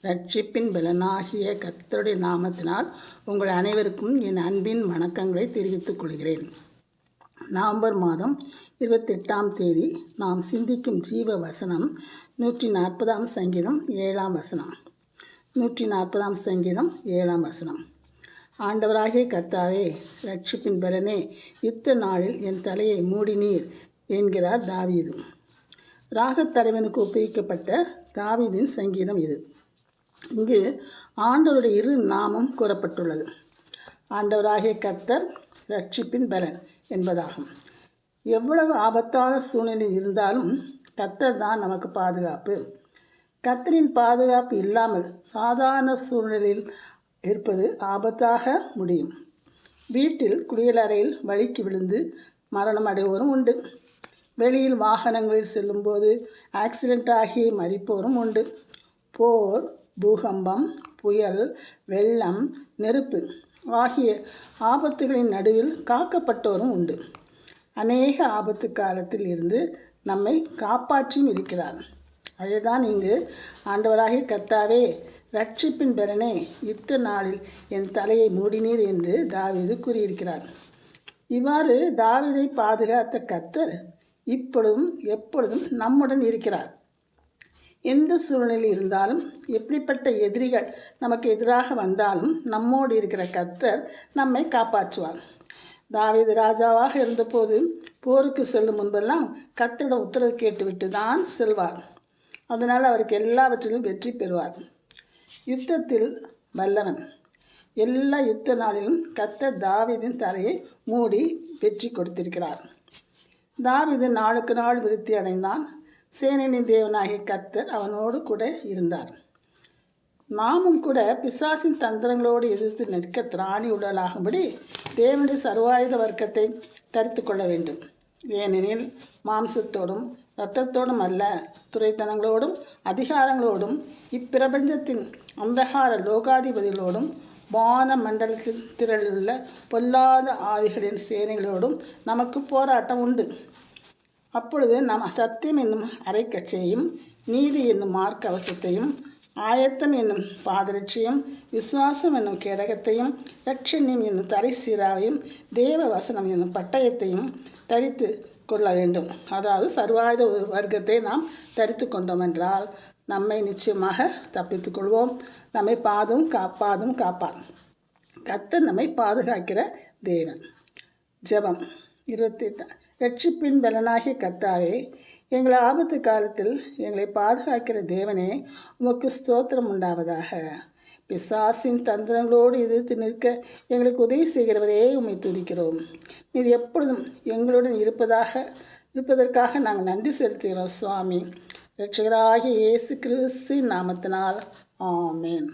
ரட்சிப்பின் பலனாகிய கர்த்தருடைய நாமத்தினால் உங்கள் அனைவருக்கும் என் அன்பின் வணக்கங்களை தெரிவித்துக் கொள்கிறேன். நவம்பர் மாதம் 28ஆம் தேதி நாம் சிந்திக்கும் ஜீவ வசனம் 140ஆம் சங்கீதம் 7ஆம் வசனம். 140ஆம் சங்கீதம் 7ஆம் வசனம். ஆண்டவராகிய கர்த்தாவே, ரட்சிப்பின் பலனே, யுத்த நாளில் என் தலையை மூடினீர் என்கிறார் தாவீது. ராகத்தலைவனுக்கு ஒப்புவிக்கப்பட்ட தாவீதின் சங்கீதம் இது. இங்கு ஆண்டவருடைய இரு நாமம் கூறப்பட்டுள்ளது. ஆண்டவராகிய கர்த்தர் ரட்சிப்பின் பலன் என்பதாகும். எவ்வளவு ஆபத்தான சூழ்நிலை இருந்தாலும் கர்த்தர் தான் நமக்கு பாதுகாப்பு. கர்த்தரின் பாதுகாப்பு இல்லாமல் சாதாரண சூழ்நிலையில் இருப்பது ஆபத்தாக முடியும். வீட்டில் குளியலறையில் வழுக்கி விழுந்து மரணம் அடைவோரும் உண்டு. வெளியில் வாகனங்களில் செல்லும்போது ஆக்சிடென்ட் ஆகி மரிப்போரும் உண்டு. போர், பூகம்பம், புயல், வெள்ளம், நெருப்பு ஆகிய ஆபத்துகளின் நடுவில் காக்கப்பட்டோரும் உண்டு. அநேக ஆபத்து காலத்தில் இருந்து நம்மை காப்பாற்றியும் இருக்கிறார். அதேதான் இங்கு ஆண்டவராகிய கர்த்தாவே, ரட்சிப்பின் பலனே, யுத்த நாளில் என் தலையை மூடினீர் என்று தாவீது கூறியிருக்கிறார். இவ்வாறு தாவீதை பாதுகாத்த கர்த்தர் இப்பொழுதும் எப்பொழுதும் நம்முடன் இருக்கிறார். எந்த சூழ்நிலை இருந்தாலும், எப்படிப்பட்ட எதிரிகள் நமக்கு எதிராக வந்தாலும் நம்மோடு இருக்கிற கர்த்தர் நம்மை காப்பாற்றுவார். தாவீது ராஜாவாக இருந்தபோது போருக்கு செல்லும் முன்பெல்லாம் கர்த்தரிடம் உத்தரவு கேட்டுவிட்டு தான் செல்வார். அதனால் அவருக்கு எல்லாவற்றிலும் வெற்றி பெறுவார். யுத்தத்தில் வல்லவன். எல்லா யுத்த நாளிலும் கர்த்தர் தாவீதின் தலையை மூடி வெற்றி கொடுத்திருக்கிறார். தாவீது நாளுக்கு நாள் விருத்தி அடைந்தான். சேனையின் தேவனாகிய கர்த்தர் அவனோடு கூட இருந்தார். நாமும் கூட பிசாசின் தந்திரங்களோடு எதிர்த்து நிற்க திராணி உடலாகும்படி தேவனுடைய சர்வாயுத வர்க்கத்தை தரித்து கொள்ள வேண்டும். ஏனெனில் மாம்சத்தோடும் இரத்தத்தோடும் அல்ல, துரைத்தனங்களோடும் அதிகாரங்களோடும் இப்பிரபஞ்சத்தின் அந்தகார லோகாதிபதிகளோடும் வான மண்டலத்தில் திரளுள்ள பொல்லாத ஆவிகளின் சேனைகளோடும் நமக்கு போராட்டம் உண்டு. அப்பொழுது நாம் சத்தியம் என்னும் அரைக்கச்சையும், நீதி என்னும் மார்க்க அவசத்தையும், ஆயத்தம் என்னும் பாதரட்சியும், விசுவாசம் என்னும் கேடகத்தையும், ரட்சண்யம் என்னும் தரை சீராவையும், தேவ வசனம் என்னும் பட்டயத்தையும் தரித்து கொள்ள வேண்டும். அதாவது சர்வாயுத வர்க்கத்தை நாம் தரித்து கொண்டோம் என்றால் நம்மை நிச்சயமாக தப்பித்துக் கொள்வோம். நம்மை காப்பார். கர்த்தர் நம்மை பாதுகாக்கிற தேவன். ஜெபம். 28. ரட்சிப்பின் பலனாகிய கர்த்தாவே, எங்களை ஆபத்து காலத்தில் எங்களை பாதுகாக்கிற தேவனே, உமக்கு ஸ்தோத்திரம் உண்டாவதாக. பிசாசின் தந்திரங்களோடு எதிர்த்து நிற்க எங்களுக்கு உதவி செய்கிறவரே, உம்மை துதிக்கிறோம். நீர் எப்பொழுதும் எங்களுடன் இருப்பதற்காக நாங்கள் நன்றி செலுத்துகிறோம் சுவாமி. இரட்சகராகிய இயேசு கிறிஸ்துவின் நாமத்தினால் ஆமென்.